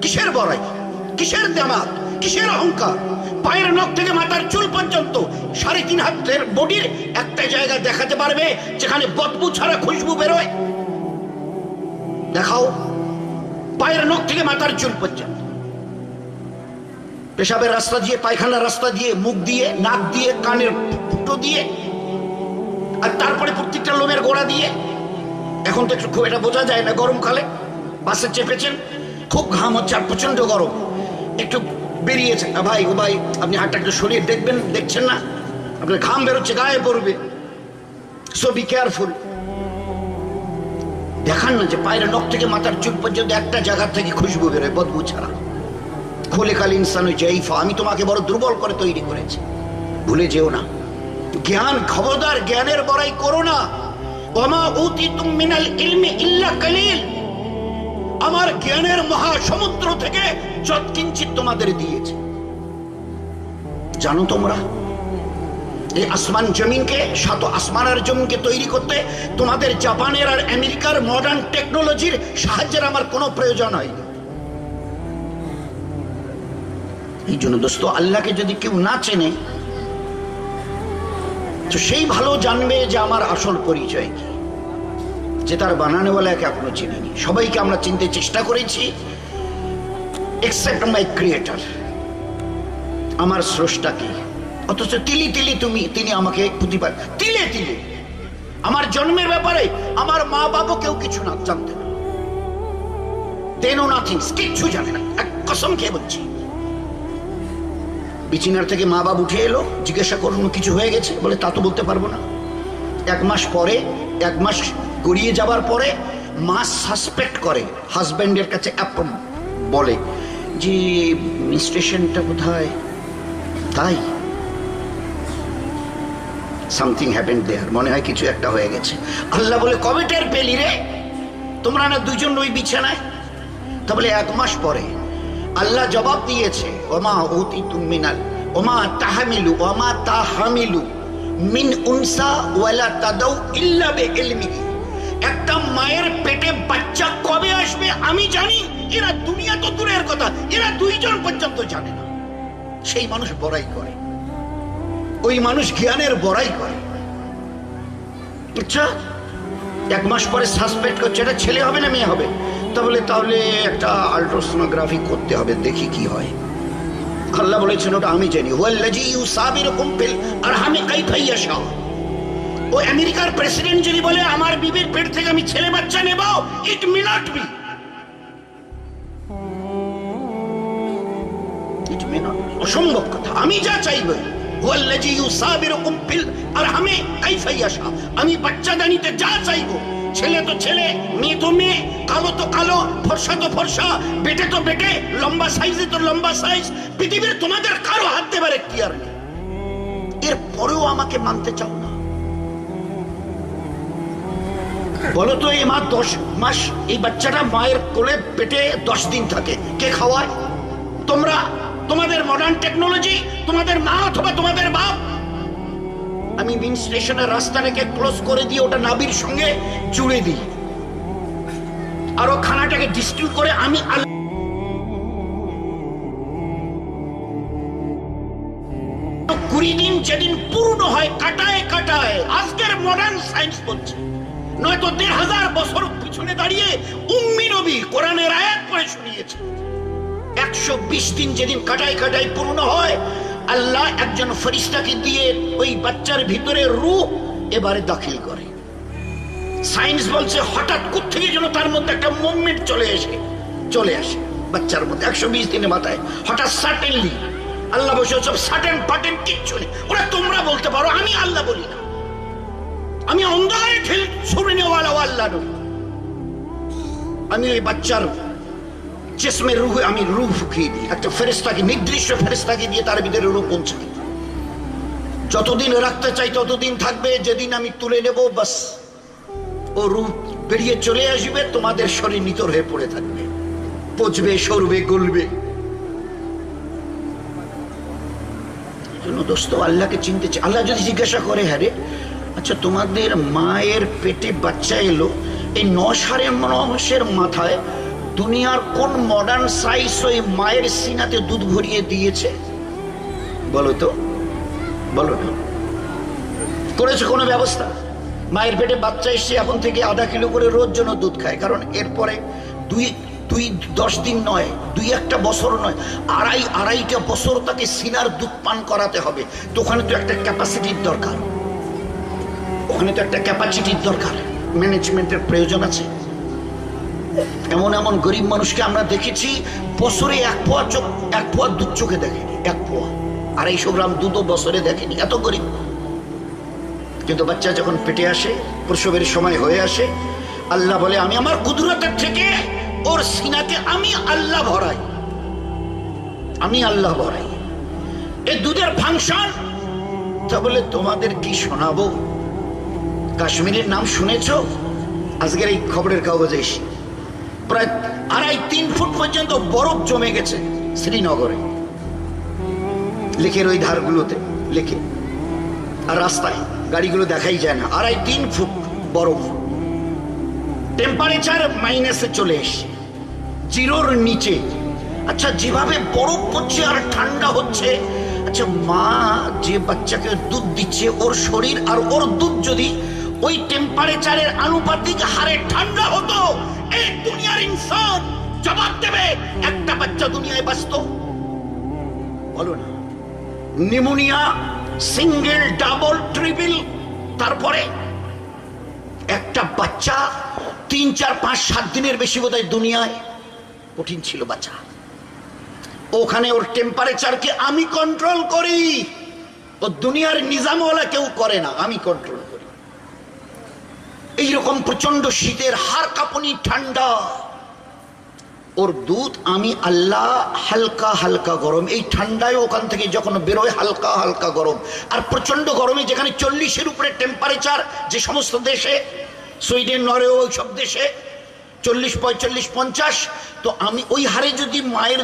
কিসের বড়াই, কিসের দেমাগ, কিসের অহংকার? পায়ের নখ থেকে মাথার চুল পর্যন্ত 3.5 হাতের বডির একটা জায়গা দেখাতে পারবে যেখানে বদবু ছাড়া খুশবু বেরোয়? দেখাও। পায়ের নখ থেকে মাথার চুল পর্যন্ত, পেশাবের রাস্তা দিয়ে, পায়খানার রাস্তা দিয়ে, মুখ দিয়ে, নাক দিয়ে, কানের ফুটো দিয়ে, আর তারপরে প্রত্যেকটা লোমের গোড়া দিয়ে। এখন তো একটু খুব এটা বোঝা যায় না, গরমকালে বাসে চেপেছেন, খুব ঘাম হচ্ছে আর প্রচন্ড গরম, একটু বেরিয়েছে, ভাই ও ভাই আপনি হাতটা একটু সরিয়ে দেখবেন, দেখছেন না আপনার ঘাম বেরোচ্ছে, গায়ে পড়বে। So be careful. দেখান না যে পায়ের নখ থেকে মাথার চুল পর্যন্ত একটা জায়গা থেকে খুশবু বেরোয় বদবু ছাড়া। খোলেকাল ইনসান জাইফা, আমি তোমাকে বড় দুর্বল করে তৈরি করেছি। ভুলে যেও না জ্ঞান, খবরদার জ্ঞানের বড়াই করো না। ওমা উতিতুম মিনাল ইলমি ইল্লা কালিল, আমার জ্ঞানের মহাসমুদ্র থেকে যৎকিঞ্চিৎ তোমাদের দিয়েছে। জানো তোমরা এই আসমান জমিনকে, 7 আসমান আর জমিনকে তৈরি করতে তোমাদের জাপানের আর আমেরিকার মডার্ন টেকনোলজির সাহায্যের আমার কোনো প্রয়োজন হয়নি। এই জন্য দোস্ত, আল্লাহকে যদি কেউ না চেনে তো সেই ভালো জানবে যে আমার আসল পরিচয় কি, যে তার বানানোওয়ালাকে এখনো চিনিনি। সবাইকে আমরা চিনতে চেষ্টা করেছি এক্সেপ্ট মাই ক্রিয়েটর, আমার স্রষ্টা কি। অথচ তিলি তিলি তিনি আমাকে প্রতিবার তিলে তিলে, আমার জন্মের ব্যাপারে আমার মা বাবা কেউ কিছু না জানতেন, দেনো নাথিং, কিচ্ছু জানে না। এক কসম খেয়ে বলছি, বিছানার থেকে মা বাবা উঠে এলো, জিজ্ঞাসা করুন কিছু হয়ে গেছে, বলে তা তো বলতে পারবো না। 1 মাস পরে, 1 মাস গড়িয়ে যাবার পরে মা সাসপেক্ট করে, হাজব্যান্ডের কাছে বলে যে স্টেশনটা কোথায়, তাই সামথিং হ্যাপেন্ড দেয়ার, মনে হয় কিছু একটা হয়ে গেছে। আল্লাহ বলে কবে টের পেলি রে, তোমরা না দুজন ওই বিছানায়? তা বলে 1 মাস পরে। আল্লাহ জবাব দিয়েছে ওমা উতিতুম মিনাল ওমা তাহমিলু ওমা তাহমিলু মিন উনসা ওয়ালা তাদাউ ইল্লা বিইলমিহি। একটা মায়ের পেটে বাচ্চা কবে আসবে আমি জানি, এরা দুনিয়া তো দূরের কথা, এরা 2 জন পর্যন্ত জানে না। সেই মানুষ বড়াই করে, ওই মানুষ জ্ঞানের বড়াই করে। আচ্ছা 1 মাস পরে সাসপেক্ট করছে এটা ছেলে হবে না মেয়ে হবে, তাহলে একটা আল্ট্রাসোনোগ্রাফি করতে হবে, দেখি কি হয়। আল্লাহ বলেছেন ওটা আমি জানি। হুয়াল্লাযী ইউসাবিরুকুম ফিল আরহামি কাইফা ইয়াশা। ও আমেরিকার প্রেসিডেন্ট যদি বলে আমার বিবির পেট থেকে আমি ছেলে বাচ্চা নেব, it may not be, it may not, অসম্ভব কথা। আমি যা চাইব, হুয়াল্লাযী ইউসাবিরুকুম ফিল আরহামি কাইফা ইয়াশা, আমি বাচ্চাদানিতে যা চাইব, ছেলে তো ছেলে, মেয়ে তো মেয়ে, কালো তো কালো, ফর্সা তো ফর্সা, বেটে তো বেটে, লম্বা সাইজে তো লম্বা সাইজ, পৃথিবীর তোমাদের কারো হাত দেবার এখতিয়ার নেই। এরপরেও আমাকে মানতে চাও না? বলো তো, এই মা 10 মাস, এই বাচ্চাটা মায়ের কোলে পেটে 10 দিন থাকে, কে খাওয়ায়? তোমরা, তোমাদের মডার্ন টেকনোলজি, তোমাদের মা অথবা তোমাদের বাপ। আমি মিন স্টেশনের রাস্তাটাকে ক্লোজ করে দিয়ে ওটা নাভির সঙ্গে জুড়ে দিই, আর ও খানাটাকে ডিস্টিল করে আমি 20 দিন যেদিন পূর্ণ হয় কাটায় কাটায়, আজকের মডার্ন সায়েন্স বলছে, নয়তো 1500 বছর পিছনে দাঁড়িয়ে উম্মি নবী কোরআনের আয়াত পড়ে শুনিয়েছে। 120 দিন যেদিন কাটায় কাটায় পূর্ণ হয়, আল্লাহ একজন ফেরেশতাকে দিয়ে ওই বাচ্চার ভিতরে রূহ এবারে দাখিল করে। সায়েন্স বলছে হঠাৎ কোত্থেকে যেন তার মধ্যে একটা মুভমেন্ট চলে আসে বাচ্চার মধ্যে। 120 দিনের মাথায় হঠাৎ সাডেনলি আল্লাহ বসে, সব সাডেন পাটেন কিচ্ছু নেই। ওরা তোমরা বলতে পারো, আমি আল্লাহ বলি না। আমি অন্ধকারে ঠেলে ছড়ে নেওয়ালা আল্লাহ নই। আমি ওই বাচ্চার জিসমে রূহ, আমি রূহ ফুঁকিয়ে দিই, একটা ফেরেশতাকে, নির্দিষ্ট ফেরেশতাকে দিয়ে তার ভিতরে রূহ পৌঁছাই। যতদিন রাখতে চাই ততদিন থাকবে, যেদিন আমি তুলে নেব বাস ও রূহ বেরিয়ে চলে আসবে, তোমাদের শরীর নিতর হয়ে পড়ে থাকবে, পচবে, সরবে, গলবে। জন্য দোস্ত, আল্লাহকে চিনতে চাই। আল্লাহ যদি জিজ্ঞাসা করে, হ্যাঁ রে আচ্ছা তোমাদের মায়ের পেটে বাচ্চা এলো, এই 9 সাড়ে 9 মাসের মাথায় দুনিয়ার কোন মডার্ন সায়েন্স ওই মায়ের সিনাতে দুধ ভরিয়ে দিয়েছে? বলো তো, বলো না। করেছে কোনো ব্যবস্থা? মায়ের পেটে বাচ্চা এসে এখন থেকে আধা কিলো করে রোজ জন্য দুধ খায়, কারণ এরপরে দুই 10 দিন নয়, 2-1 বছর নয়, আড়াইটা বছর তাকে সিনার দুধ পান করাতে হবে। তো ওখানে তো একটা ক্যাপাসিটির দরকার, ওখানে তো একটা ক্যাপাসিটির দরকার, ম্যানেজমেন্টের প্রয়োজন আছে। এমন এমন গরিব মানুষকে আমরা দেখেছি বছরে 1 পোয়া দুধ চোখে দেখেনি, 1 পোয়া 250 গ্রাম দুধও বছরে দেখেনি, এত গরিব। কিন্তু বাচ্চা যখন পেটে আসে, প্রসবের সময় হয়ে আসে, আল্লাহ বলে আমি আমার কুদরতের থেকে ওর সিনাকে আমি আল্লাহ ভরাই, আমি আল্লাহ ভরাই। এই দুধের ফাংশন তা বলে তোমাদের কি শোনাবো? কাশ্মীরের নাম শুনেছো? আজকের এই খবরের কাগজে এসে প্রায় 2.5-3 ফুট পর্যন্ত বরফ জমে গেছে শ্রীনগরে, লেকের ওই ধারগুলোতে, লেকে আর রাস্তায় গাড়িগুলো দেখাই যায় না। 2.5-3 ফুট বরফ, টেম্পারেচার মাইনাসে চলে এসছে, 0-র নিচে। আচ্ছা, যেভাবে বরফ পড়ছে আর ঠান্ডা হচ্ছে, আচ্ছা মা যে বাচ্চাকে দুধ দিচ্ছে, ওর শরীর আর ওর দুধ যদি ওই টেম্পারেচারের আনুপাতিক হারে ঠান্ডা হতো, এই দুনিয়ার ইনসান জবাব দেবে একটা বাচ্চা দুনিয়ায় বাঁচত? বলো না। নিউমোনিয়া, সিঙ্গেল, ডাবল, ট্রিপল, তারপরে একটা বাচ্চা 3, 4, 5, 7 দিনের বেশি বোধহয় দুনিয়ায়। কঠিন ছিল বাচ্চা। ওখানে ওর টেম্পারেচারকে আমি কন্ট্রোল করি, ও দুনিয়ার নিজামওয়ালা কেউ করে না, আমি কন্ট্রোল করি। এইরকম প্রচন্ড শীতের হাড় কাঁপুনি ঠান্ডা, ওর দুধ আমি আল্লাহ হালকা হালকা গরম। এই ঠান্ডায় ওখান থেকে যখন বেরোয় হালকা হালকা গরম, আর প্রচন্ড গরমে যেখানে 40-এর উপরে টেম্পারেচার, যে সমস্ত দেশে, সুইডেন, নরওয়ে, ওই সব দেশে 40, 45, 50, তো আমি ওই হারে যদি মায়ের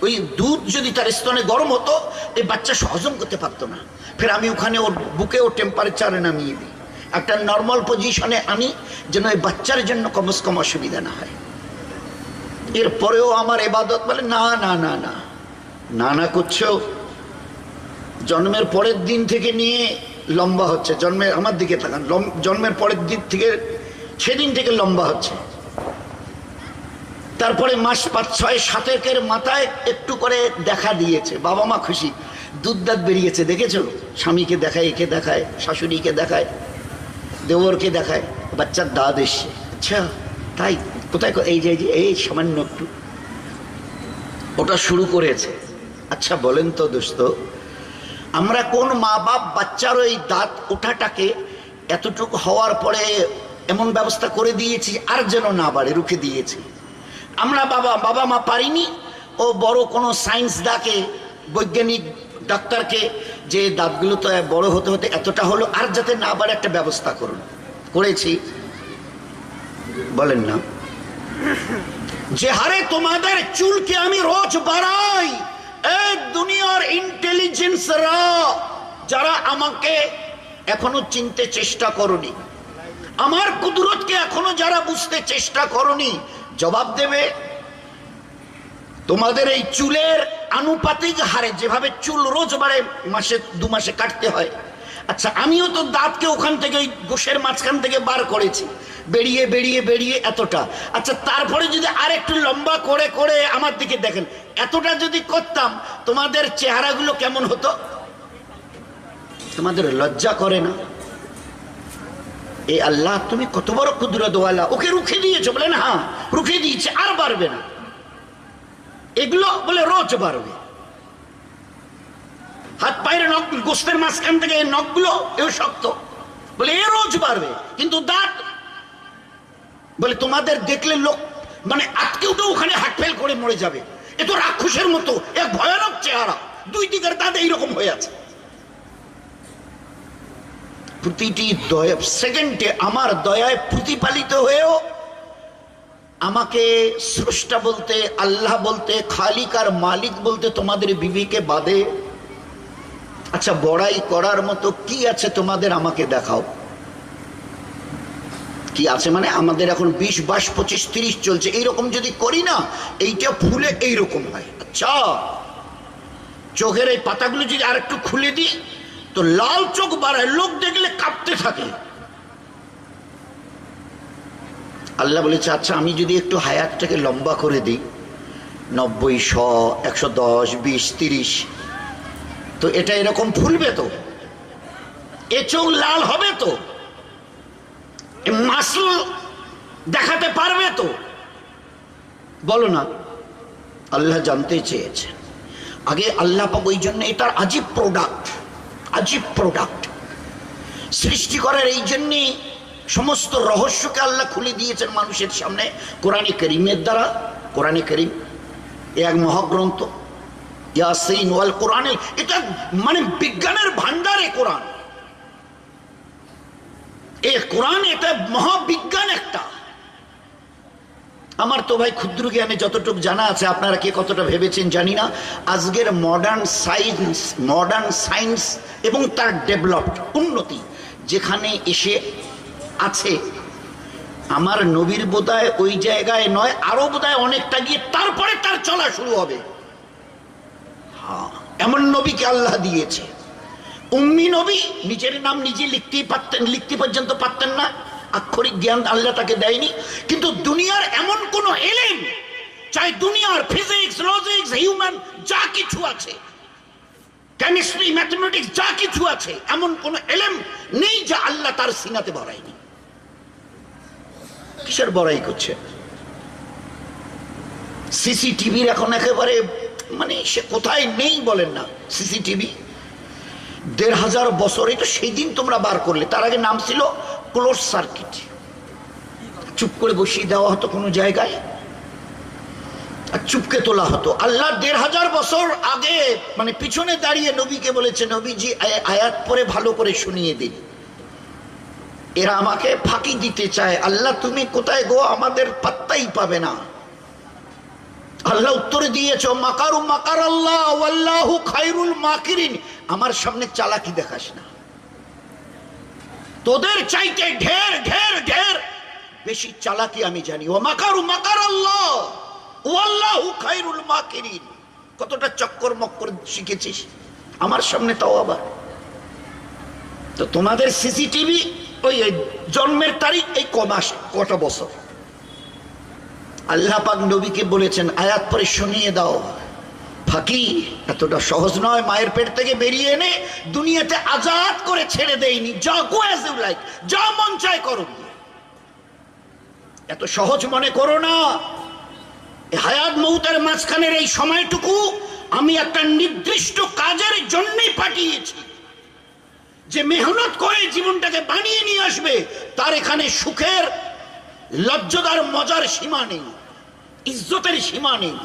ওই দুধ যদি তার স্তনে গরম হতো, এই বাচ্চা হজম করতে পারতো না। ফের আমি ওখানে ওর বুকে ও টেম্পারেচারে নামিয়ে দিই, একটা নর্মাল পজিশনে আনি, যেন এই বাচ্চার জন্য কমস কম অসুবিধা না হয়। এরপরেও আমার ইবাদত বলে না না না না না না করছো। জন্মের পরের দিন থেকে নিয়ে লম্বা হচ্ছে, জন্মের, আমার দিকে তাকান, জন্মের পরের দিন থেকে, সেদিন থেকে লম্বা হচ্ছে। তারপরে মাস 5, 6, 7 মাথায় একটু করে দেখা দিয়েছে, বাবা মা খুশি, দুধ দাঁত বেরিয়েছে, দেখেছো? স্বামীকে দেখায়, একে দেখায়, শাশুড়িকে দেখায়, দেওরকে দেখায়, বাচ্চার দাঁত এসছে। আচ্ছা তাই? কোথায়? এই যে এই সামান্য একটু ওটা শুরু করেছে। আচ্ছা বলেন তো দোস্ত, আমরা কোন মা বাপ বাচ্চার ওই দাঁত ওঠাটাকে এতটুকু হওয়ার পরে এমন ব্যবস্থা করে দিয়েছি আর যেন না বাড়ে, রুখে দিয়েছি? আমরা বাবা মা পারিনি, ও বড় কোনো সায়েন্স দাকে, বৈজ্ঞানিক ডাক্তারকে, যে দাঁতগুলো তো বড় হতে হতে এতটা হলো, আর যাতে না বাড়ে একটা ব্যবস্থা করুন, করেছি? বলেন না। যে হারে তোমাদের চুলকে আমি রোজ বাড়াই, এই দুনিয়ার ইন্টেলিজেন্সরা যারা আমাকে এখনো চিনতে চেষ্টা করনি, আমার কুদরতকে এখনো যারা বুঝতে চেষ্টা করনি, জবাব দেবে তোমাদের এই চুলের আনুপাতিক হারে যেভাবে চুল রোজ বাড়ে, মাসে 2 মাসে কাটতে হয়। আচ্ছা আমিও তো দাঁতকে ওখান থেকে, ওই গোশের মাঝখান থেকে বার করেছি, বেরিয়ে বেরিয়ে বেরিয়ে এতটা। আচ্ছা তারপরে যদি আর একটু লম্বা করে করে আমার দিকে দেখেন, এতটা যদি করতাম, তোমাদের চেহারাগুলো কেমন হতো? তোমাদের লজ্জা করে না? এ আল্লাহ তুমি কত বড় কুদরতওয়ালা, ওকে রুখে দিয়েছো? বলে না, হ্যাঁ রুখে দিয়েছে, আর বাড়বে না। এগুলো বলে রোজ বাড়বে। হাত পায়ের নখ, গোস্তের মাঝখান থেকে নখগুলো এও শক্ত, বলে এ রোজ বাড়বে। কিন্তু দাঁত বলে তোমাদের দেখলে লোক মানে আটকে উঠে ওখানে হাট ফেল করে মরে যাবে, এ তো রাক্ষসের মতো, এক ভয়ানক চেহারা, 2 দিকের দাঁত এইরকম হয়ে আছে। প্রতিটি সেকেন্ডে আমার দয়ায় প্রতিপালিত হয়েও আমাকে স্রষ্টা বলতে, আল্লাহ বলতে, খালিক আর মালিক বলতে তোমাদের বিবিকে বাদে। আচ্ছা বড়াই করার মতো কি আছে তোমাদের? আমাকে দেখাও। কি আছে মানে আমাদের এখন 20, 22, 25, 30 চলছে, এইরকম যদি করি না এইটা ফুলে এইরকম হয়। আচ্ছা, চোখের এই পাতাগুলো যদি আর একটু খুলে দিই তো লাল চোখ বাড়ায়, লোক দেখলে কাঁপতে থাকে। আল্লাহ বলেছে আচ্ছা আমি যদি একটু হায়াতটাকে লম্বা করে দিই 90, 100, 110, 20, 30, তো এটা এরকম ফুলবে তো, এ চোখ লাল হবে তো, মাসল দেখাতে পারবে তো? বলো না। আল্লাহ জানতে চেয়েছে আগে। আল্লাহ পাক ওই জন্য এটার আজীব প্রোডাক্ট সৃষ্টি করার এই জন্যে সমস্ত রহস্যকে আল্লাহ খুলে দিয়েছেন মানুষের সামনে কোরআনে কারীমের দ্বারা। কোরআনে কারীম এক মহাগ্রন্থ, ইয়াসিন ওয়াল কোরআনে, এটা মানে বিজ্ঞানের ভান্ডারে কোরআন। এই কোরআন এটা মহাবিজ্ঞান একটা। আমার তো ভাই ক্ষুদ্র জ্ঞানে যতটুকু জানা আছে, আপনারা কে কতটা ভেবেছেন জানি না, আজকের মডার্ন সায়েন্স এবং তার ডেভেলপড উন্নতি যেখানে এসে আছে, আমার নবীর বোধহয় ওই জায়গায় নয়, আরো বোধহয় অনেকটা গিয়ে তারপরে তার চলা শুরু হবে। হ্যাঁ, এমন নবীকে আল্লাহ দিয়েছে। উম্মি নবী, নিজের নাম নিজে লিখতে পর্যন্ত পারতেন না, আক্ষরিক জ্ঞান আল্লাহ তাকে দেয়নি। কিন্তু দুনিয়ার এমন কোন এলেম, চাই দুনিয়ার ফিজিক্স, লজিক্স, হিউম্যান যা কিছু আছে, কেমিস্ট্রি, ম্যাথমেটিক্স যা কিছু আছে, এমন কোন এলেম নেই যা আল্লাহ তার সিনাতে বড়ায়নি। কিসের বড়াই করছে? সিসিটিভির এখন একেবারে মানে সে কোথায় নেই বলেন না। সিসিটিভি 1500 বছরে তো সেই দিন তোমরা বার করলে, তার আগে নাম ছিল ক্লোজ সার্কিট। চুপ করে বসিয়ে দেওয়া হতো কোনো জায়গায় আর চুপকে তোলা হতো। আল্লাহ 1500 বছর আগে মানে পিছনে দাঁড়িয়ে নবীকে বলেছে, নবীজি আয়াত পরে ভালো করে শুনিয়ে দিন। এরা আমাকে ফাঁকি দিতে চায়, আল্লাহ তুমি কোথায় গো, আমাদের পাত্তাই পাবে না। আল্লাহ উত্তরে দিয়েছো, মাকারু মাকার আল্লাহ ওয়াল্লাহু খায়রুল মাকিরিন। আমার সামনে চালাকি দেখাস না, তোদের চাইতে ঢের ঢের ঢের বেশি চালাকি আমি জানি। ও মাকারু মাকার আল্লাহ ওয়াল্লাহু খায়রুল মাকিরিন। কতটা চক্কর মক্কর শিখেছিস আমার সামনে, তাও আবার। তো তোমাদের সিসিটিভি ওই জন্মের তারিখ এই কমাস কত বছর। আল্লাহ পাক নবীকে বলেছেন আয়াত পরে শুনিয়ে দাও। ফাঁকি এতটা সহজ নয়। মায়ের পেট থেকে বেরিয়ে এনে দুনিয়াতে আজাদ করে ছেড়ে দেয়নি, যা গো অ্যাজ ইউ লাইক, যা মন চায় করো। এত সহজ মনে করো না। হায়াত মৌতের মাঝখানের এই সময়টুকু আমি একটা নির্দিষ্ট কাজের জন্যই পাঠিয়েছি, যে মেহনত করে জীবনটাকে বানিয়ে নিয়ে আসবে, তার এখানে সুখের, লজ্জাদার, মজার সীমা নেই, ইজ্জতের সীমা নেই।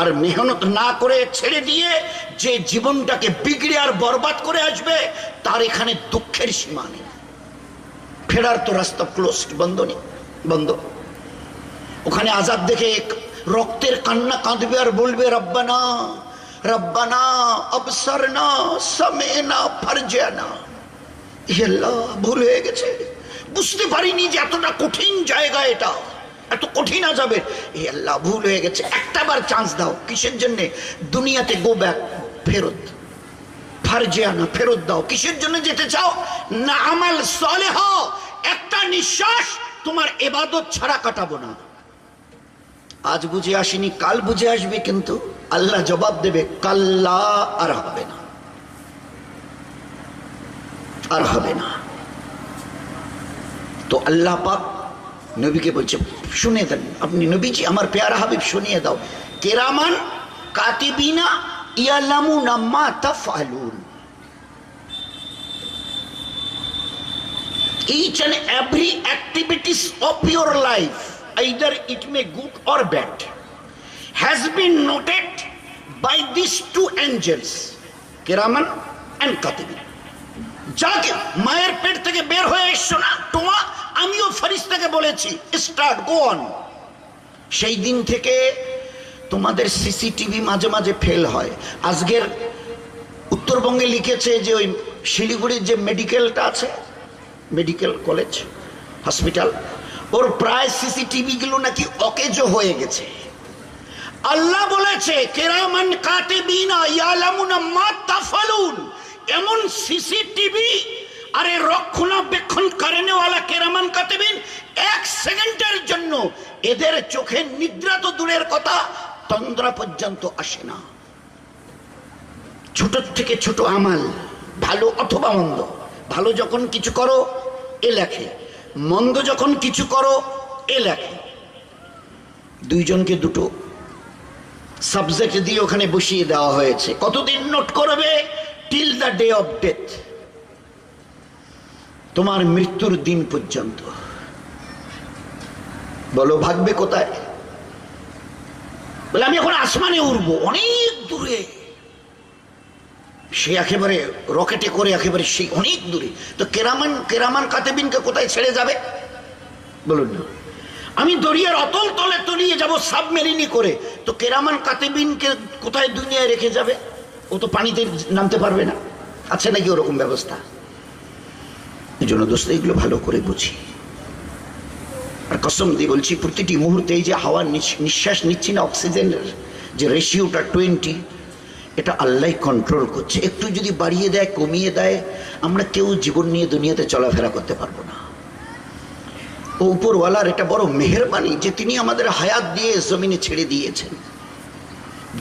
আর মেহনত না করে ছেড়ে দিয়ে যে জীবনটাকে বিগড়ে আর বরবাদ করে আসবে, তার এখানে দুঃখের সীমা নেই। ফেরার তো রাস্তা ক্লোজড, বন্ধ। ওখানে আযাব দেখে রক্তের কান্না কাঁদবে আর বলবে, রব্বানা রব্বানা আবসারনা সামি'না ফারজি'না। হে আল্লাহ, ভুল হয়ে গেছে, বুঝতে পারিনি যে এতটা কঠিন জায়গা, এটা এত কঠিন আযাবের। হে আল্লাহ, ভুল হয়ে গেছে, একটাবার চান্স দাও। কিসের জন্য? দুনিয়াতে গো ব্যাক, ফেরত, ফারজি'না, ফেরত দাও। কিসের জন্য যেতে চাও? না আমাল সালেহ, একটা নিঃশ্বাস তোমার ইবাদত ছাড়া কাটাবো না। আজ বুঝে আসেনি, কাল বুঝে আসবে, কিন্তু আল্লাহ জবাব দেবে, কাল্লা, আর হবে না, আর হবে না। তো আল্লাহ পাক নবীকে বলছে শুনে দেন, আপনি নবীজি আমার পেয়ারা হাবিব শুনিয়ে দাও, কিরামান কাতিবিনা ইয়ালামুনা মা তাফআলুন। Each and every activities of your life, either it may good or bad, has been noted by these two angels, Kiraman and Katibin. যাকে মায়ের পেট থেকে বের হয়ে এসছো না তোমা, আমিও ফেরেশতাকে বলেছি স্টার্ট, গো অন। সেই দিন থেকে তোমাদের সিসিটিভি মাঝে মাঝে ফেল হয়। আজকের উত্তরবঙ্গে লিখেছে যে ওই শিলিগুড়ির যে মেডিকেলটা আছে, মেডিকেল কলেজ হসপিটাল, ওর প্রায় সিসিটিভি গুলো নাকি অকেজো হয়ে গেছে। আল্লাহ বলেছে কিরামান কাতিবিনা ইয়ালামুনা মা তাফালুন, এমন সিসিটিভি আরে রক্ষণাবেক্ষণ করেনেওয়ালা কিরামান কাতিবিন, এক সেকেন্ডের জন্য এদের চোখে নিদ্রা তো দূরের কথা, তন্দ্রা পর্যন্ত আসে না। ছোট থেকে ছোট আমাল, ভালো অথবা মন্দ, ভালো যখন কিছু করো এ লেখে, মন্দ যখন কিছু করো এ লেখে। দুইজনকে দুটো সাবজেক্ট দিয়ে ওখানে বসিয়ে দেওয়া হয়েছে। কতদিন নোট করবে? Till the day of death, তোমার মৃত্যুর দিন পর্যন্ত। বলো ভাগবে কোথায়? বলে আমি এখন আসমানে উড়বো, অনেক দূরে, সে একেবারে রকেটে করে একেবারে সেই অনেক দূরে। তো কেরামান কাতিবিনকে কোথায় ছেড়ে যাবে বলুন না? আমি দরিয়ার অতল তলে তলিয়ে যাব সাবমেরিনে করে, তো কেরামান কাতিবিনকে কোথায় দুনিয়ায় রেখে যাবে? ও তো পানিতে নামতে পারবে না। আছে নাকি ওরকম ব্যবস্থা? এই জন্য দোস্ত এগুলো ভালো করে বুঝি। আর কসম দিয়ে বলছি, প্রতিটি মুহূর্তে এই যে হাওয়া নিঃশ্বাস নিচ্ছি না, অক্সিজেনের যে রেশিওটা 20, এটা আল্লাহ কন্ট্রোল করছে। একটু যদি বাড়িয়ে দেয় কমিয়ে দেয়, আমরা কেউ জীবন নিয়ে দুনিয়াতে চলাফেরা করতে পারবো না। ও উপরওয়ালার এটা বড় মেহেরবানি যে তিনি আমাদের হায়াত দিয়ে জমিনে ছেড়ে দিয়েছেন।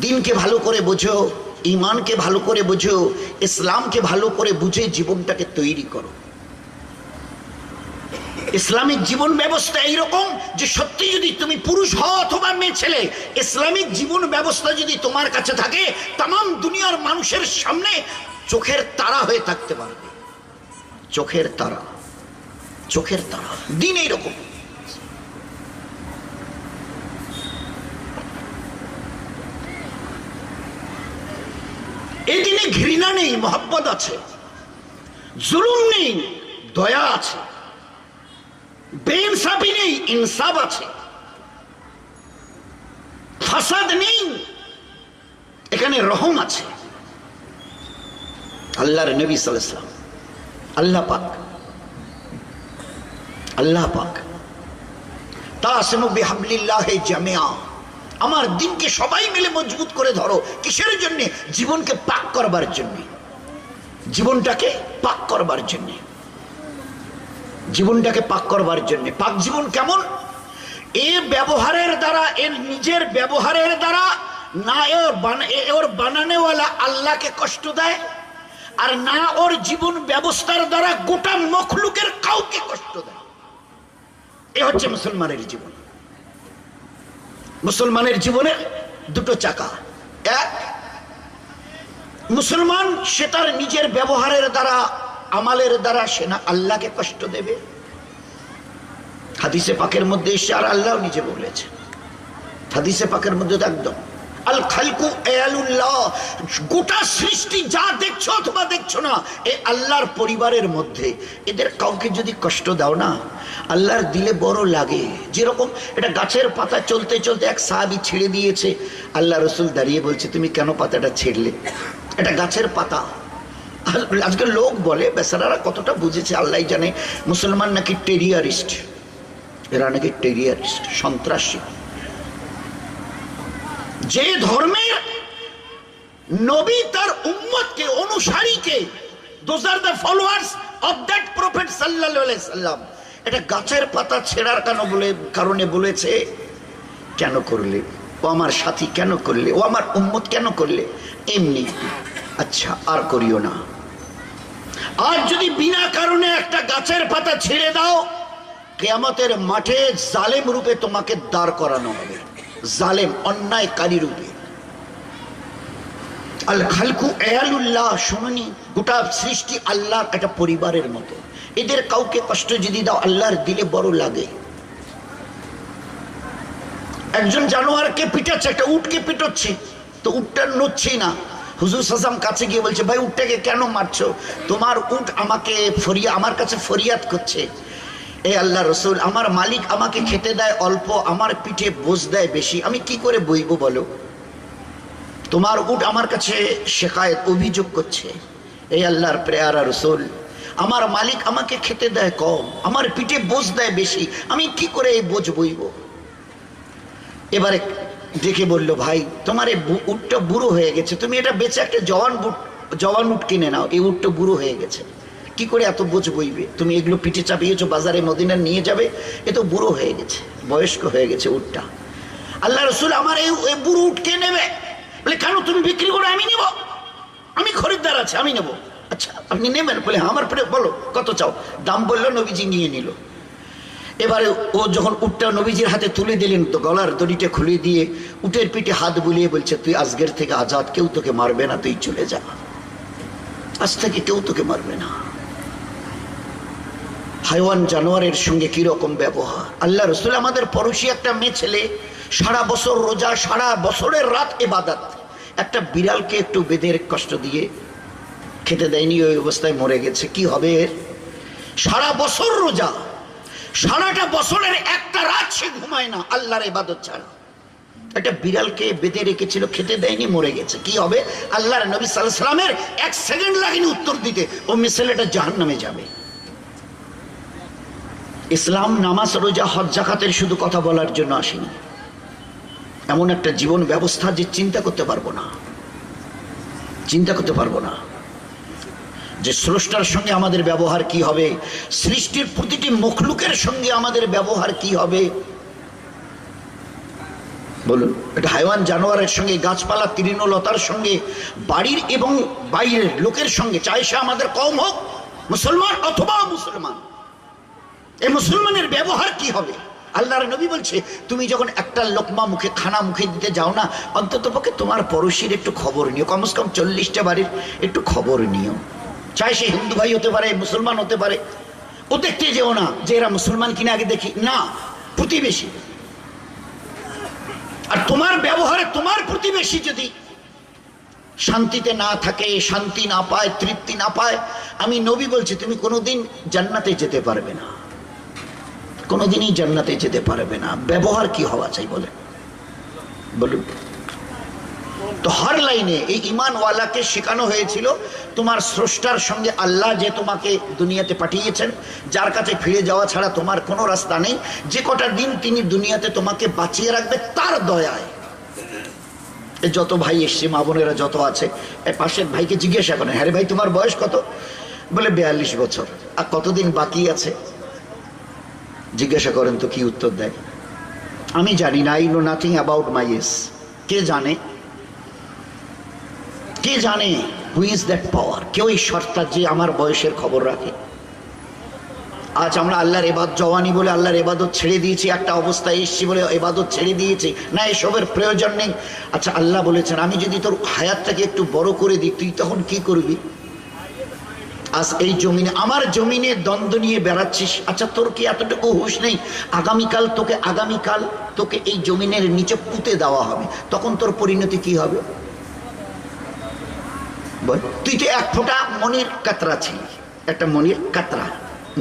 দিনকে ভালো করে বোঝো, ইমানকে ভালো করে বোঝো, ইসলামকে ভালো করে বুঝে জীবনটাকে তৈরি করো। ইসলামিক জীবন ব্যবস্থা এইরকম যে সত্যি যদি তুমি পুরুষ হও অথবা মেয়ে ছেলে, ইসলামিক জীবন ব্যবস্থা যদি তোমার কাছে থাকে, তাম দুনিয়ার মানুষের সামনে চোখের তারা হয়ে থাকতে পারবে। চোখের তারা, চোখের তারা। দিন এইরকম। এই দিনে ঘৃণা নেই, মহব্বত আছে। জুলুম নেই, দয়া আছে। বেইনসাফি নেই, ইনসাফ আছে। ফাসাদ নেই, এখানে রহম আছে। আল্লাহর নবী সাল্লাল্লাহু আলাইহি ওয়াসাল্লাম, আল্লাহ পাক তাসিমু বিহাবলিল্লাহি জামিআ, আমার দিনকে সবাই মিলে মজবুত করে ধরো। কিসের জন্য? জীবনকে পাক করবার জন্য, জীবনটাকে পাক করবার জন্য, জীবনটাকে পাক করবার জন্য। পাক জীবন কেমন? এ ব্যবহারের দ্বারা, এর নিজের ব্যবহারের দ্বারা না ওর বানানেওয়ালা আল্লাহকে কষ্ট দেয়, আর না ওর জীবন ব্যবস্থার দ্বারা গোটা মখলুকের কাউকে কষ্ট দেয়। এ হচ্ছে মুসলমানের জীবন। মুসলমানের জীবনের দুটো চাকা। এক, মুসলমান সে তার নিজের ব্যবহারের দ্বারা, আমালের দ্বারা সে না আল্লাহকে কষ্ট দেবে। হাদিসে পাকের মধ্যে এসে, আর আল্লাহ নিজে বলেছে হাদিসে পাকের মধ্যে একদম, আল খালকু আয়ালুল্লাহ, গোটা সৃষ্টি যা দেখছো অথবা দেখছো না, এ আল্লাহর পরিবারের মধ্যে। এদের কাউকে যদি কষ্ট দাও না, আল্লাহর দিলে বড় লাগে। যেরকম এটা গাছের পাতা চলতে চলতে এক সাহাবী ছেড়ে দিয়েছে, আল্লাহ রসুল দাঁড়িয়ে বলছে তুমি কেন পাতাটা ছেড়লে? এটা গাছের পাতা। আজকে লোক বলে, বেচারারা কতটা বুঝেছে আল্লাহ জানে, মুসলমান নাকি টেরিয়ারিস্ট, এরা নাকি টেরিয়ারিস্ট, সন্ত্রাসী। যে ধর্মের নবী তার উম্মতকে, অনুসারীকে, those are the followers of that prophet sallallahu alaihi wasallam, এটা গাছের পাতা ছেঁড়ার কারণে বলেছে, কেন করলে? ও আমার সাথী কেন করলে? ও আমার উম্মত কেন করলে? এমনি, আচ্ছা আর করিও না। আর যদি বিনা কারণে একটা গাছের পাতা ছেড়ে দাও, কিয়ামতের মাঠে জালেম রূপে তোমাকে দাঁড় করানো হবে, জালেম, অন্যায়কারী রূপে। আল খালকু আয়ালুল্লাহ, শুনুনি, গোটা সৃষ্টি আল্লাহর একটা পরিবারের মতো। এদের কাউকে কষ্ট যদি দাও, আল্লাহর দিলে বড় লাগে। একজন জানোয়ারকে পিটাচ্ছে, একটা উটকে পিটাচ্ছে, তো উটটা নড়ছে না। হুজুর সাল্লাম কাছে গিয়ে বলছে, ভাই উটটাকে কেন মারছো? তোমার উট আমার কাছে ফরিয়াদ করছে, এ আল্লাহ রসুল, আমার মালিক আমাকে খেতে দেয় অল্প, আমার পিঠে বোঝ দেয় বেশি, আমি কি করে বইবো বলো? তোমার উট আমার কাছে শেখায়ত, অভিযোগ করছে। এই আল্লাহর প্রেয়ারা রসুল, আমার মালিক আমাকে খেতে দেয় কম, আমার পিঠে বোঝ দেয় বেশি, আমি কি করে এই বোঝ বইব? এবারে ডেকে বলল, ভাই তোমার এই উটটা বুড়ো হয়ে গেছে, তুমি এটা বেচে একটা জওয়ান উট কিনে নাও, এই উটটা বুড়ো হয়ে গেছে, কি করে এত বোঝ বইবে? তুমি এগুলো পিঠে চাপিয়েছো, বাজারে মদিনা নিয়ে যাবে, এ তো বুড়ো হয়ে গেছে, বয়স্ক হয়ে গেছে উটটা। আল্লাহ রসুল, আমার এই বুড়ো উট কে নেবে? বলে, কেন তুমি বিক্রি করে? আমি নেব, আমি খরিদ্দার আছে, আমি নেব। আচ্ছা আপনি নেবেন? বলে আমার পরে বলো কত চাও। দাম বললো, নবীজি নিয়ে নিল। এবারে ও যখন উটটা নবীজির হাতে তুলে দিলেন, তো গলার দড়িটা খুলে দিয়ে উটের পিঠে হাত বুলিয়ে বলছে, তুই আজকের থেকে আজাদ, কেউ তোকে মারবে না, তুই চলে যা, আজ থেকে কেউ তোকে মারবে না। হাইওয়ান জানোয়ারের সঙ্গে কিরকম ব্যবহার! আল্লাহ রসুল আমাদের পড়োশি একটা মেয়ে ছেলে, সারা বছর রোজা, সারা বছরের রাত ইবাদত, একটা বিড়ালকে একটু বেঁধে কষ্ট দিয়ে খেতে দেয়নি, ওই অবস্থায় মরে গেছে। কি হবে এর? সারা বছর রোজা, সারাটা বছরের একটা রাত সে ঘুমায় না আল্লাহর ইবাদত ছাড়া। একটা বিড়ালকে বেঁধে রেখেছিল, খেতে দেয়নি, মরে গেছে। কি হবে? আল্লাহর নবী সাল্লাল্লাহু আলাইহি সাল্লামের 1 সেকেন্ড লাগেনি উত্তর দিতে, ও ছেলেটা জাহান্নামে যাবে। ইসলাম নামাজ, রোজা, হজ, যাকাতের শুধু কথা বলার জন্য আসেনি, এমন একটা জীবন ব্যবস্থা যে চিন্তা করতে পারবো না, চিন্তা করতে পারবো না যে স্রষ্টার সঙ্গে আমাদের ব্যবহার কি হবে, সৃষ্টির প্রতিটি মখলুকের সঙ্গে আমাদের ব্যবহার কি হবে। বলুন, এটা হাইওয়ান জানোয়ারের সঙ্গে, গাছপালা, তৃণলতার সঙ্গে, বাড়ির এবং বাইরের লোকের সঙ্গে, চাই সে আমাদের কওম হোক, মুসলমান অথবা মুসলমান, এই মুসলমানের ব্যবহার কি হবে? আল্লাহর নবী বলছে, তুমি যখন একটা লোকমা মুখে, খানা মুখে দিতে যাও না, অন্তত পক্ষে তোমার পড়োশির একটু খবর নিও, কমসে কম 40টা বাড়ির একটু খবর নিও। চাই সে হিন্দু ভাই হতে পারে, মুসলমান হতে পারে, ও দেখতে যেও না যে এরা মুসলমান কিনা, আগে দেখি না, প্রতিবেশী। আর তোমার ব্যবহারে তোমার প্রতিবেশী যদি শান্তিতে না থাকে, শান্তি না পায়, তৃপ্তি না পায়, আমি নবী বলছি তুমি কোনোদিন জান্নাতে যেতে পারবে না, কোনোদিনই জান্নাতে যেতে পারবে না। ব্যবহার কি হওয়া চাই বলেন, বলুন। তো হর লাইনে এই ঈমানওয়ালাকে শেখানো হয়েছিল, তোমার স্রষ্টার সঙ্গে, আল্লাহ যে তোমাকে দুনিয়াতে পাঠিয়েছেন, যার কাছে ফিরে যাওয়া ছাড়া তোমার কোনো রাস্তা নেই, যে কটা দিন তিনি দুনিয়াতে তোমাকে বাঁচিয়ে রাখবে তার দয়ায়। যত ভাই এসছে, মা বোনেরা যত আছে, পাশের ভাইকে জিজ্ঞাসা করেন, হ্যাঁ রে ভাই তোমার বয়স কত? বলে 42 বছর। আর কতদিন বাকি আছে জিজ্ঞাসা করেন, তো কি উত্তর দেয়? আমি জানি না, I know nothing about my age. কে জানে? কে জানে? Who is that power? কেউ এই সত্তা যে আমার বয়সের খবর রাখে? আজ আমরা আল্লাহর ইবাদত, জওয়ানি বলে আল্লাহর ইবাদত ছেড়ে দিয়েছি, একটা অবস্থায় এসছি বলে ইবাদত ছেড়ে দিয়েছি, না এসবের প্রয়োজন নেই। আচ্ছা আল্লাহ বলেছেন, আমি যদি তোর হায়াতটাকে একটু বড় করে দিই, তুই তখন কি করবি? আজ এই জমিনে, আমার জমিনে দ্বন্দ্ব নিয়ে বেড়াচ্ছিস, আচ্ছা তোর কি এতটুকু হুঁশ নেই আগামীকাল তোকে এই জমিনের নিচে পুঁতে দেওয়া হবে, তখন তোর পরিণতি কি হবে? বল, তুই তো এক ফোঁটা মনির কাতরা ছিলি, একটা মনির কাতরা,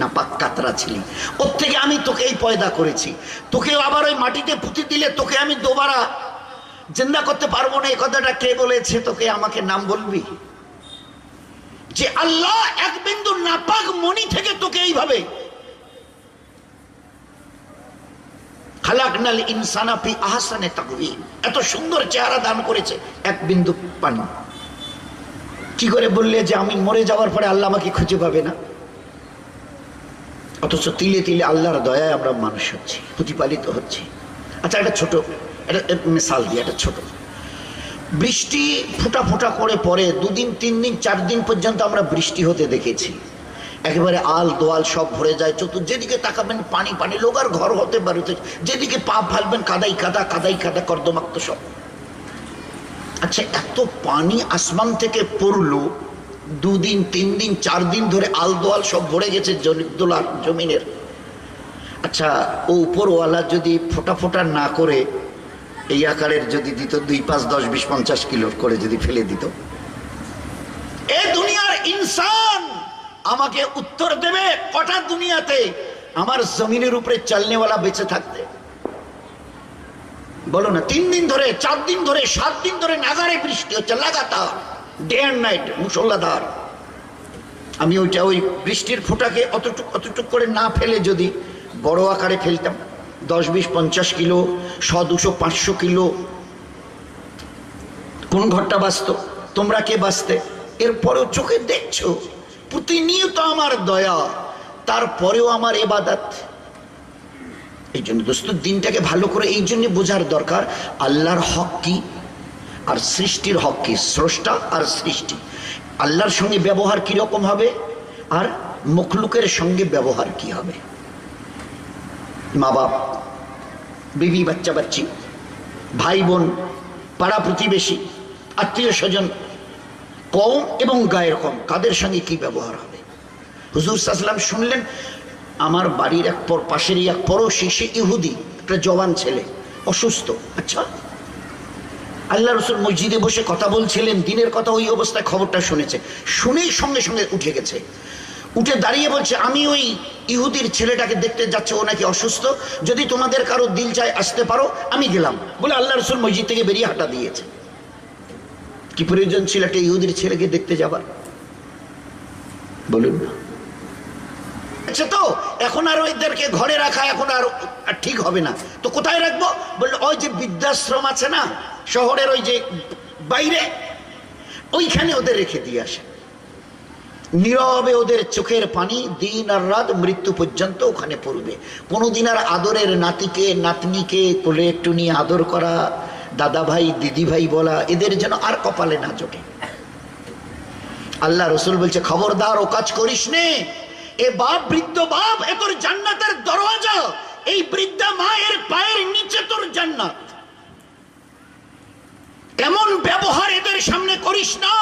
নাপাক কাতরা ছিলি, ওর থেকে আমি তোকে এই পয়দা করেছি, তোকে আবার ওই মাটিতে পুঁতে দিলে তোকে আমি দোবারা জিন্দা করতে পারবো না। এই কথাটা কে বলেছে তোকে? আমাকে নাম বলবি? যে আল্লাহ এক বিন্দু নাপাক মনি থেকে তোকে এইভাবে খালাকনাল ইনসানা ফি আহসানি তাকওয়িম, এত সুন্দর চেহারা দান করেছে, এক বিন্দু পানি। কি করে বললে যে আমি মরে যাওয়ার পরে আল্লাহ আমাকে খুঁজে পাবে না? অথচ তিলে তিলে আল্লাহর দয়ায় আমরা মানুষ হচ্ছি, প্রতিপালিত হচ্ছি। আচ্ছা একটা ছোট মিসাল দিয়ে, একটা ছোট, বৃষ্টি ফোঁটা ফোঁটা করে পরে 2 দিন 3 দিন 4 দিন পর্যন্ত আমরা বৃষ্টি হতে দেখেছি, একেবারে আল দোয়াল সব ভরে যায়, যেদিকে তাকাবেন পানি পানি, লোক আর ঘর হতে পারে, যেদিকে পা ফেলবেন কাদাই কাদা, কাদাই কাদা, কর্দমাক্ত সব। আচ্ছা এত পানি আসমান থেকে পড়লো, 2 দিন 3 দিন 4 দিন ধরে আল দোয়াল সব ভরে গেছে দোলার জমিনের। আচ্ছা ও উপরওয়ালা যদি ফোঁটা ফোঁটা না করে এই আকারের যদি দিত, 2, 5, 10, 20, 50 কিলো করে যদি ফেলে দিত, এ দুনিয়ার ইনসান আমাকে উত্তর দেবে কটা দুনিয়াতে আমার জমিনের উপরে চলনেওয়ালা বেঁচে থাকতে? বলো না। 3 দিন ধরে, 4 দিন ধরে, 7 দিন ধরে নাগারে বৃষ্টি হচ্ছে লাগাতার, ডে অ্যান্ড নাইট, মুষলধার। আমি ওইটা ওই বৃষ্টির ফোঁটাকে অতটুক করে না ফেলে যদি বড় আকারে ফেলতাম, 10, 20, 50 কিলো, 100, 200, 500 কিলো, কোন ঘরটা বাঁচত? তোমরা কে বাঁচতে? এরপরেও চোখে দেখছো প্রতিনিয়ত আমার দয়া, তারপরেও আমার ইবাদত। এই জন্য দোস্ত দিনটাকে ভালো করে এই জন্য বোঝার দরকার, আল্লাহর হক কি আর সৃষ্টির হক কি, স্রষ্টা আর সৃষ্টি। আল্লাহর সঙ্গে ব্যবহার কি রকম হবে আর মখলুকের সঙ্গে ব্যবহার কি হবে। মা বাপ, বিবি, বাচ্চা বাচ্চি, ভাই বোন, পাড়া প্রতিবেশী, আত্মীয় স্বজন, কওম এবং গায়ের কম, কাদের সঙ্গে কি ব্যবহার হবে। হুজুর সাল্লাল্লাহু আলাইহি ওয়াসাল্লাম শুনলেন, আমার বাড়ির এক পাশেরই এক পড়োশি, সে ইহুদি, একটা জওয়ান ছেলে, অসুস্থ। আচ্ছা, আল্লাহ রসুল মসজিদে বসে কথা বলছিলেন, দিনের কথা, ওই অবস্থায় খবরটা শুনেছে, শুনেই সঙ্গে সঙ্গে উঠে গেছে, উঠে দাঁড়িয়ে বলছে, আমি ওই ইহুদির ছেলেটাকে দেখতে যাচ্ছে, ও নাকি অসুস্থ, যদি তোমাদের কারো দিল চায় আসতে পারো, আমি গেলাম। বলে আল্লাহ রসুল মসজিদ থেকে বেরিয়ে হাঁটা দিয়েছে। কি প্রয়োজন ছিল একটা ইহুদির ছেলেকে দেখতে যাবার? বলুন না। আচ্ছা, তো এখন আর ওইদেরকে ঘরে রাখা এখন আর ঠিক হবে না, তো কোথায় রাখবো? বললো ওই যে বৃদ্ধাশ্রম আছে না শহরের, ওই যে বাইরে, ওইখানে ওদের রেখে দিয়ে আসে। নীরবে ওদের চোখের পানি দিন আর রাত মৃত্যু পর্যন্ত ওখানে পড়বে। কোনোদিন আর আদরের নাতিকে নাতনিকে কোলে একটু নিয়ে আদর করা, দাদা ভাই দিদি ভাই বলা, এদের যেন আর কপালে না জোটে। আল্লাহ রসুল বলছে, খবরদার ও কাজ করিস নে। এ বাপ, বৃদ্ধ বাপ, এ তোর জান্নাতের দরওয়াজা, এই বৃদ্ধা মায়ের পায়ের নিচে তোর জান্নাত। এমন ব্যবহার এদের সামনে করিস না,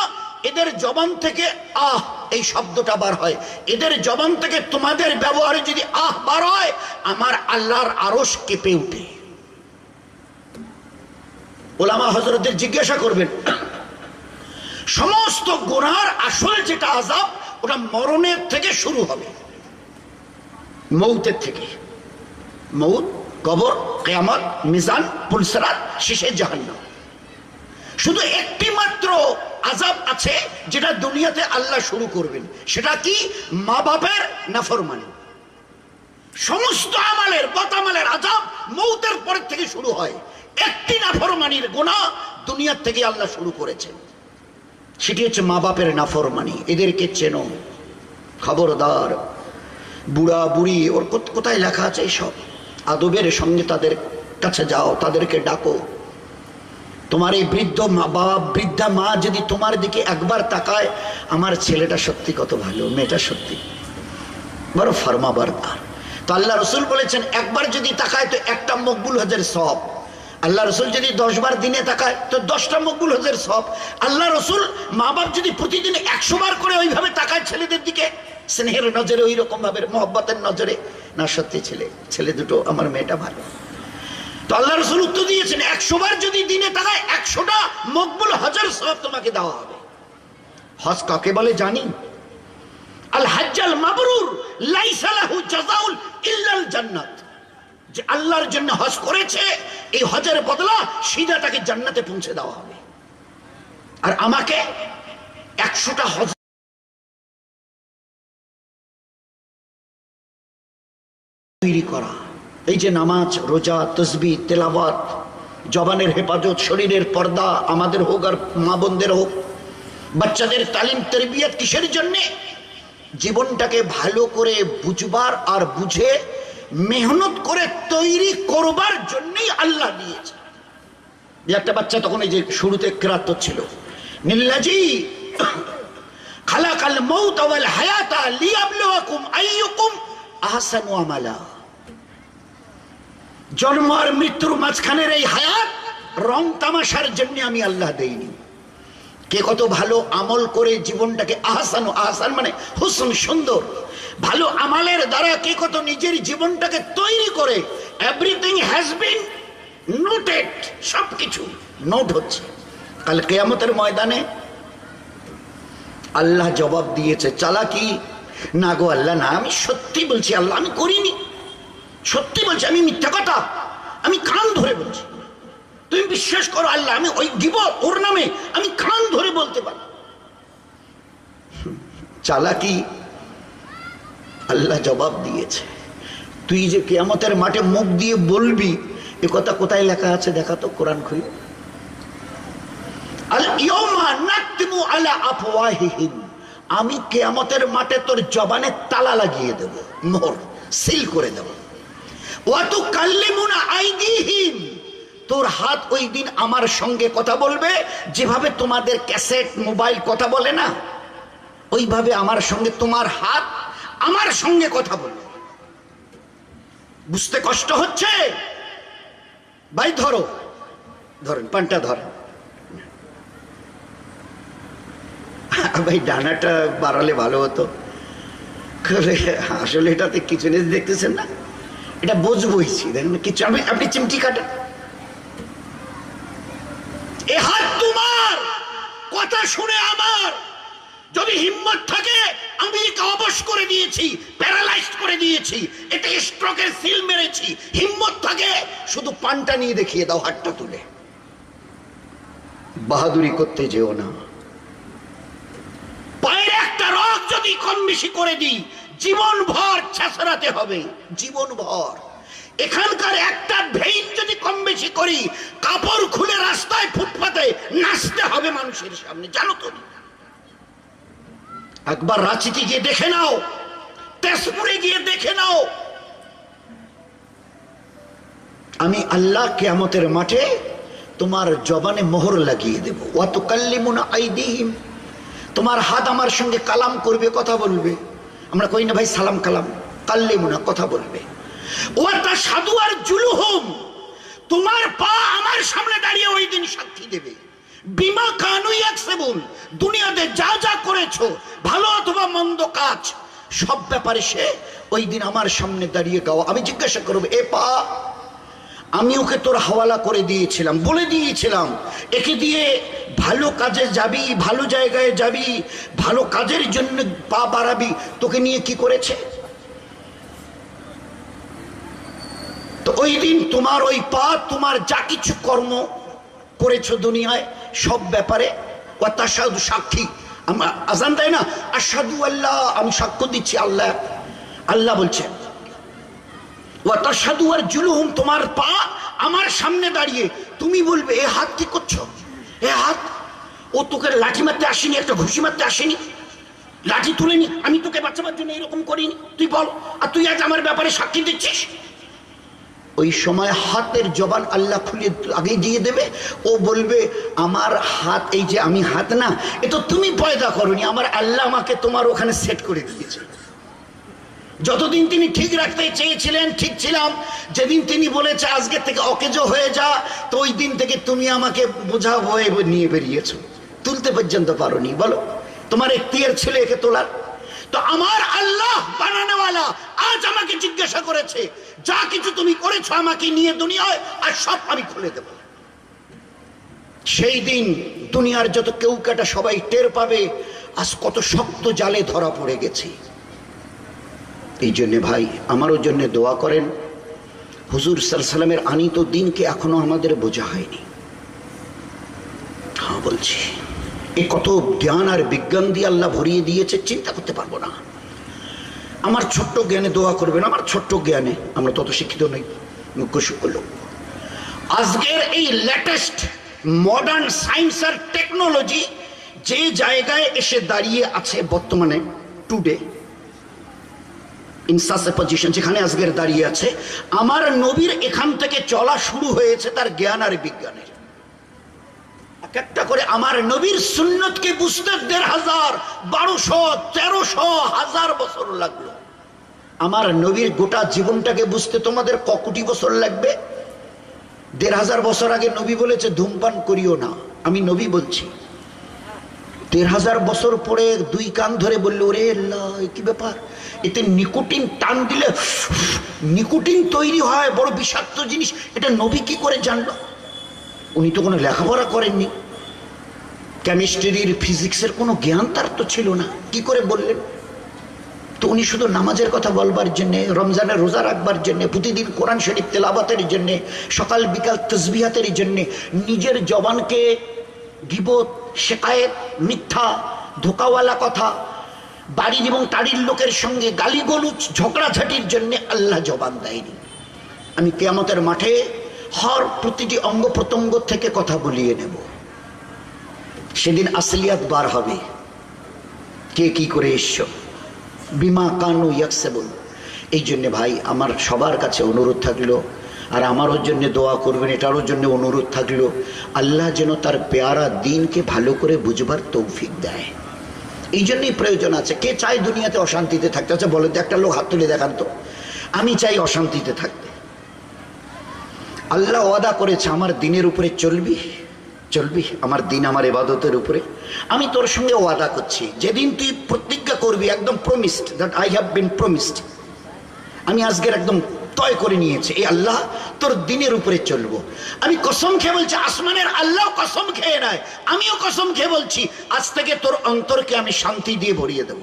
এদের জবান থেকে আহ এই শব্দটা বার হয়, এদের জবান থেকে তোমাদের ব্যবহারে যদি আহ বার হয়, আমার আল্লাহর আরশ কেঁপে উঠে। ওলামা হযরতদের জিজ্ঞাসা করবেন, সমস্ত গুনার আসল যেটা আযাব, ওটা মরণের থেকে শুরু হবে, মৌতের থেকে। মৌত, কবর, কিয়ামত, মিজান, পুলসিরাত, শেষে জাহান্নাম। শুধু একটি মাত্র আযাব আছে যেটা দুনিয়াতে আল্লাহ শুরু করবেন, সেটা কি? মা বাপের নাফরমানি। সমস্ত আমালের বদামালের আযাব মৌতের পর থেকে শুরু হয়। একটি নাফরমানির গুনাহ দুনিয়ার থেকে আল্লাহ শুরু করেছেন, সেটি হচ্ছে মা বাপের নাফরমানি। এদেরকে চেনো, খবরদার। বুড়া বুড়ি, ওর কোথায় লেখা আছে এইসব? আদবের সঙ্গে তাদের কাছে যাও, তাদেরকে ডাকো। তোমার এই বৃদ্ধ মা বাবা, বৃদ্ধা মা যদি তোমার দিকে একবার তাকায়, আমার ছেলেটা সত্যি কত ভালো, মেয়েটা সত্যি বড় ফরমাবরদার, তো আল্লাহ রসুল বলেছেন একবার যদি তাকায় তো একটা মকবুল হজের সওয়াব। আল্লাহ রসুল যদি 10 বার দিনে তাকায় তো 10টা মকবুল হজের সওয়াব। আল্লাহ রসুল, মা বাপ যদি প্রতিদিন 100 বার করে ওইভাবে তাকায় ছেলেদের দিকে, স্নেহের নজরে, ওই রকম ভাবে মহব্বতের নজরে, না সত্যি ছেলে দুটো, আমার মেয়েটা ভালো, তো আল্লাহ রসুল উত্তর দিয়েছেন 100 বার যদি দিনে তাকায় 100টা মকবুল হজের সওয়াব তোমাকে দেওয়া হবে। হজ কাকে বলে জানি? আল হাজ্জাল মাবরুর লাইসা লাহু জাযাউল ইল্লাল জান্নাত। যে আল্লাহর জন্য হজ করেছে, এই হজের বদলা সিধা তাকে জান্নাতে পৌঁছে দেওয়া হবে। আর আমাকে 100টা হজ তৈরি করা, এই যে নামাজ, রোজা, তসবিহ, তেলাওয়াত, জবানের হেফাজত, শরীরের পর্দা, আমাদের হোক আর মা বোনদের হোক, বাচ্চাদের তালিম তরবিয়ত, কিসের জন্যে? জীবনটাকে ভালো করে বুঝবার আর বুঝে মেহনত করে তৈরি করবার জন্যই আল্লাহ দিয়েছে। একটা বাচ্চা তখন এই যে শুরুতে কেরাত ছিল, নিল্লাজি খালাকাল মাউত ওয়াল হায়াতা লিয়াবলুয়াকুম আইয়ুকুম আহসানু আমালা। জন্ম আর মৃত্যুর মাঝখানের এই হায়াত রং তামাশার জন্য আমি আল্লাহ দেইনি। কে কত ভালো আমল করে জীবনটাকে আহসান, আহসান মানে হুসন, সুন্দর, ভালো আমালের দ্বারা কে কত নিজের জীবনটাকে তৈরি করে, এভরিথিং হ্যাজ বিন নোটেড, সবকিছু নোট হচ্ছে। কাল কিয়ামতের ময়দানে আল্লাহ জবাব দিয়েছে, চালাকি না গো আল্লাহ, না, আমি সত্যি বলছি আল্লাহ, আমি করিনি, সত্যি বলছি, আমি মিথ্যা কথা, আমি কান ধরে বলছি, তুমি বিশ্বাস করো আল্লাহ, আমি ওই গিবত, ওর নামে আমি কান ধরে বলতে পারি। চালাকি? আল্লাহ জবাব দিয়েছে, তুই যে কিয়ামতের মাঠে মুখ দিয়ে বলবি, এ কথা কোথায় লেখা আছে দেখা তো, কোরআন খুলে। আল ইয়াউমা নাকতিমু আলা আফওয়াহিহিম, আমি কিয়ামতের মাঠে তোর জবানে তালা লাগিয়ে দেব, মোহর সিল করে দেব। ওয়া তুকাল্লিমুনা আইদিহিম, তোর হাত ওই দিন আমার সঙ্গে কথা বলবে, যেভাবে তোমাদের ক্যাসেট মোবাইল কথা বলে না, ওইভাবে আমার সঙ্গে তোমার হাত আমার সঙ্গে কথা বলবে। বুঝতে কষ্ট হচ্ছে ভাই? ধরেন পানটা ধরেন ভাই, ডানাটা বাড়ালে ভালো হতো। আসলে এটাতে কিছু নেই, দেখতেছেন না, এটা বুঝবইছি, দেখেন কিছু। আপনি চিমটি কাটেন, এ হাত তোমার, কথা শুনে আমার যদি হিম্মত থাকে, আমি অবশ করে দিয়েছি, প্যারালাইজড করে দিয়েছি, এটা স্ট্রোকের সিল মেরেছি। হিম্মত থাকে শুধু পানটা নিয়ে দেখিয়ে দাও, হাতটা তুলে। বাহাদুরি করতে যেও না। পায়ের একটা রগ যদি কম বেশি করে দিই, জীবন ভর ছেঁচড়াতে হবে, জীবন ভর। এখানকার একটা ভেইন যদি কম বেশি করি, কাপড় খুলে রাস্তায় ফুটপাতে নাচতে হবে মানুষের সামনে, জানো তো। একবার রাঁচিতে গিয়ে দেখে নাও, তেজপুরে গিয়ে দেখে নাও। আমি আল্লাহ কিয়ামতের মাঠে তোমার জবানে মোহর লাগিয়ে দেব। ওয়া তুকাল্লিমুনা আইদিহিম, তোমার হাত আমার সঙ্গে কালাম করবে, কথা বলবে। আমরা কই না ভাই সালাম কালাম, কাল্লিমুনা কথা বলবে। ওয়া তাশহাদু আরজুলুহুম, তোমার পা আমার সামনে দাঁড়িয়ে ওই দিন সাক্ষী দেবে। বিমা কানু ইয়াকসিবুন, দুনিয়াতে যা যা করেছো, ভালো অথবা মন্দ কাজ, সব ব্যাপারে সে ওই দিন আমার সামনে দাঁড়িয়ে গাও। আমি জিজ্ঞাসা করবো, এ পা, আমি ওকে তোর হাওয়ালা করে দিয়েছিলাম, বলে দিয়েছিলাম একে দিয়ে ভালো কাজে যাবি, ভালো জায়গায় যাবি, ভালো কাজের জন্য পা বাড়াবি, তোকে নিয়ে কি করেছে? তো ওই দিন তোমার ওই পা, তোমার যা কিছু কর্ম করেছো দুনিয়ায়, সব ব্যাপারে ওয়া তাশহাদু, সাক্ষী। আমরা আযান দেয় না, আশহাদু আল্লাহ, আমি সাক্ষ্য দিচ্ছি আল্লাহ। আল্লাহ বলছেন ওয়া তাশহাদু আরজুলুহুম, তোমার পা আমার সামনে দাঁড়িয়ে তুমি বলবে, এ হাত কি করছো? এ হাত, ও তোকে লাঠি মারতে আসেনি, একটা ঘুষি মারতে আসেনি, লাঠি তুলেনি, আমি তোকে বাঁচাবার জন্য এরকম করিনি, তুই বল। আর তুই আজ আমার ব্যাপারে সাক্ষী দিচ্ছিস। ওই সময় হাতের জবান আল্লাহ খুলে আগে দিয়ে দেবে। ও বলবে, আমার হাত, এই যে আমি হাত না, এ তো তুমি পয়দা করনি, আমার আল্লাহ আমাকে তোমার ওখানে সেট করে দিয়েছে। যতদিন তিনি ঠিক রাখতে চেয়েছিলেন ঠিক ছিলাম, যেদিন তিনি বলেছে আজকে থেকে অকেজো হয়ে যা, তো ওই দিন থেকে তুমি আমাকে বোঝা হয়ে নিয়ে বেরিয়েছো, তুলতে পর্যন্ত পারোনি। বলো, তোমার এখতিয়ার ছিল একে তোলার? তো আমার আল্লাহ বানানোওয়ালা আজ আমাকে জিজ্ঞাসা করেছে, যা কিছু তুমি করেছো আমাকে নিয়ে দুনিয়ায়, আর সব আমি খুলে দেব। সেই দিন দুনিয়ার যত কেউ কাটা সবাই টের পাবে আজ কত শক্ত জালে ধরা পড়ে গেছি। এই জন্যে ভাই, আমারও জন্য দোয়া করেন। হুজুর সাল্লাল্লাহু আলাইহি ওয়াসাল্লামের আনিত দিনকে এখনো আমাদের বোঝা হয়নি। হ্যাঁ বলছি, এ কত জ্ঞান আর বিজ্ঞান দিয়ে আল্লাহ ভরিয়ে দিয়েছে, চিন্তা করতে পারবো না। আমার ছোট্ট জ্ঞানে দোয়া করবেন, আমার ছোট্ট জ্ঞানে, আমরা তত শিক্ষিত নই, মুখ্য লোক। আজকের এই লেটেস্ট মডার্ন সায়েন্স আর টেকনোলজি যে জায়গায় এসে দাঁড়িয়ে আছে বর্তমানে, today in such a position, যেখানে আজকের দাঁড়িয়ে আছে, আমার নবীর এখান থেকে চলা শুরু হয়েছে তার জ্ঞান আর বিজ্ঞানের। একটা করে আমার নবীর সুন্নতকে বুঝতে ১৫০০, ১২০০, ১৩০০, ১০০০ বছর লাগলো। আমার নবীর গোটা জীবনটাকে বুঝতে তোমাদের ক কোটি বছর লাগবে? ১৫০০ বছর আগে নবী বলেছে ধূমপান করিও না, আমি নবী বলছি। ১৫০০ বছর পরে দুই কান ধরে বললো, ওরে আল্লাহ, কি ব্যাপার, এতে নিকোটিন টান দিলে নিকোটিন তৈরি হয়, বড় বিষাক্ত জিনিস, এটা নবী কি করে জানলো? উনি তো কোনো লেখাপড়া করেননি, কেমিস্ট্রির ফিজিক্সের কোনো জ্ঞান তার তো ছিল না, কি করে বললেন? তো উনি শুধু নামাজের কথা বলবার জন্যে, রমজানের রোজা রাখবার জন্যে, প্রতিদিন কোরআন শরীফ তেলাওয়াতের জন্যে, সকাল বিকাল তাসবিহাতের জন্যে নিজের জবানকে গীবত, শিকায়েত, মিথ্যা, ধোকাওয়ালা কথা, বাড়ির এবং তাড়ির লোকের সঙ্গে গালিগলুজ ঝগড়াঝাটির জন্য আল্লাহ জবাব দেয়নি। আমি কিয়ামতের মাঠে হর প্রতিটি অঙ্গ প্রত্যঙ্গ থেকে কথা বলিয়ে নেব। সেদিন আসলিয়াত বার হবে, কে কি করে এসছো, বিমা কানু ইয়াকসিবুন। এই জন্য ভাই আমার সবার কাছে অনুরোধ থাকলো, আর আমারও জন্য দোয়া করবেন, এটারও জন্য অনুরোধ থাকলো, আল্লাহ যেন তার পেয়ারা দিনকে ভালো করে বুঝবার তৌফিক দেয়। এই জন্যই প্রয়োজন আছে। কে চায় দুনিয়াতে অশান্তিতে থাকতে? আচ্ছা বলে তো, একটা লোক হাত তুলে দেখান তো। আমি চাই অশান্তিতে থাকতে। আল্লাহ ওয়াদা করেছে আমার দিনের উপরে চলবি, চলবি আমার দিন আমার ইবাদতের উপরে। আমি তোর সঙ্গে ওয়াদা করছি, যেদিন তুই প্রতিজ্ঞা করবি, একদম promised, that I have been promised, আমি আজকের একদম তয় করে নিয়েছি, এই আল্লাহ তোর দিনের উপরে চলবো। আমি কসম খেয়ে বলছি, আসমানের আল্লাহ কসম খেয়ে নেয়, আমিও কসম খেয়ে বলছি, আজ থেকে তোর অন্তরকে আমি শান্তি দিয়ে ভরিয়ে দেব।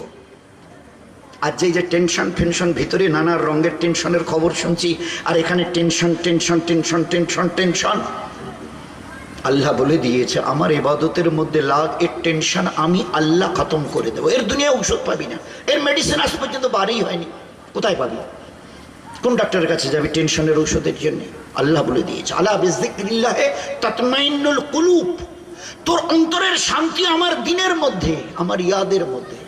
আর যে টেনশন ফেনশন, ভিতরে নানা রঙের টেনশনের খবর শুনছি, আর এখানে tension tension tension tension tension. আল্লাহ বলে দিয়েছে আমার ইবাদতের মধ্যে লাগ, এর টেনশন আমি আল্লাহ খতম করে দেবো। এর দুনিয়ায় ঔষধ পাবি না, এর মেডিসিন আজ পর্যন্ত বারই হয়নি। কোথায় পাবি? কোন ডাক্তারের কাছে যাবি টেনশনের ঔষধের জন্য? আল্লাহ বলে দিয়েছে আলা বিযিকরিল্লাহি তাতমাইন্নুল কুলুব, তোর অন্তরের শান্তি আমার দিনের মধ্যে, আমার ইয়াদের মধ্যে।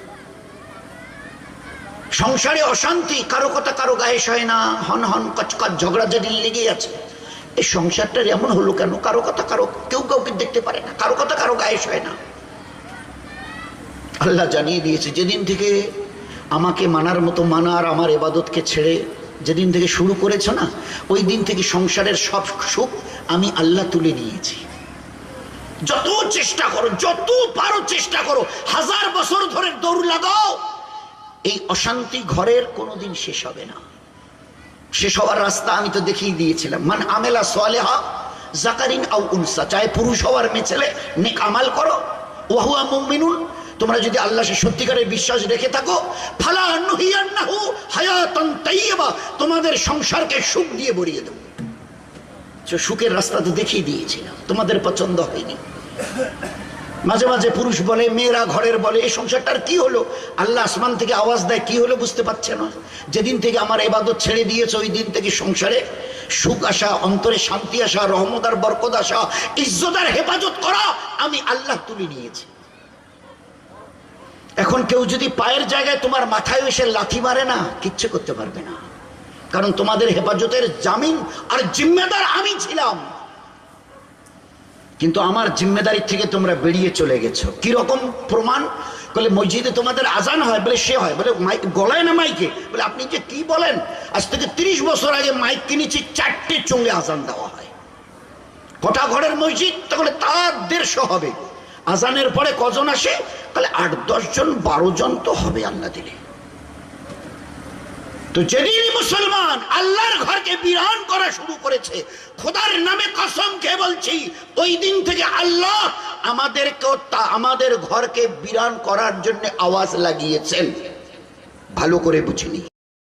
সংসারে অশান্তি, কারো কথা কারো গায়ে সয় না, হন হন কচকচ ঝগড়াঝাটি লেগে আছে। এই সংসারটার এমন হলো কেন? কারো কথা কারো, কেউ কাউকে দেখতে পারে না, কারো কথা কারো গায়ে সয় না। আল্লাহ জানিয়ে দিয়েছে যেদিন থেকে আমাকে মানার মতো মানা, আর আমার ইবাদতকে ছেড়ে যেদিন থেকে শুরু করেছ না, ওই দিন থেকে সংসারের সব সুখ আমি আল্লাহ তুলে নিয়েছি। যত চেষ্টা করো, যত পারো চেষ্টা করো, 1000 বছর ধরে দৌড় লাগাও, এই অশান্তি ঘরের কোনোদিন শেষ হবে না। শেষ হওয়ার রাস্তা আমি তো দেখিয়ে দিয়েছিলাম। মান আমেলা সালেহা যাকারিন আও উনসা, চাহে পুরুষ হওয়ার মেয়ে ছেলে, নেক আমাল করো, ওয়া হুয়া মুমিনুন, তোমরা যদি আল্লাহ সে সত্যিকারের বিশ্বাস রেখে থাকো, ফালা নুহিয়ান্নাহু হায়াতান তাইয়্যিবা, তোমাদের সংসারকে সুখ দিয়ে ভরিয়ে দেব। সুখের রাস্তা তো দেখিয়ে দিয়েছিলাম, তোমাদের পছন্দ হয়নি। মাঝে মাঝে পুরুষ বলে, মেয়েরা ঘরের বলে, এই সংসারটার কি হলো? আল্লাহ আসমান থেকে আওয়াজ দেয়, কি হলো বুঝতে পারছে না। যেদিন থেকে আমার ইবাদত ছেড়ে দিয়েছে, ওই দিন থেকে সংসারে সুখ আসা, অন্তরে শান্তি আসা, রহমত আর বরকত আসা, ইজ্জত আর হেফাজত করা আমি আল্লাহ তুলে নিয়েছি। এখন কেউ যদি পায়ের জায়গায় তোমার মাথায় এসে লাথি মারে না, কিচ্ছু করতে পারবে না, কারণ তোমাদের হেফাজতের জামিন আর জিম্মেদার আমি ছিলাম। কিন্তু আমার জিম্মেদারি থেকে তোমরা বেরিয়ে চলে গেছো। কিরকম প্রমাণ? বলে মসজিদে তোমাদের আজান হয়, বলে সে হয়, বলে মাইক গলায় না মাইকে, বলে আপনি যে কি বলেন, আজ থেকে 30 বছর আগে মাইক কিনেছি, 4টে চোঙে আজান দেওয়া হয়। কটা ঘরের মসজিদ? তাহলে তার 150 হবে। আজানের পরে কজন আসে? তাহলে 8-10 জন 12 জন তো হবে আল্লাহ দিলে। তো যেদিন মুসলমান আল্লাহর ঘরকে বিরান করা শুরু করেছে, খোদার নামে কসম খেয়ে বলছি, ওই দিন থেকে আল্লাহ আমাদেরকেও আমাদের ঘরকে বিরান করার জন্য আওয়াজ লাগিয়েছেন। ভালো করে বুঝিনি।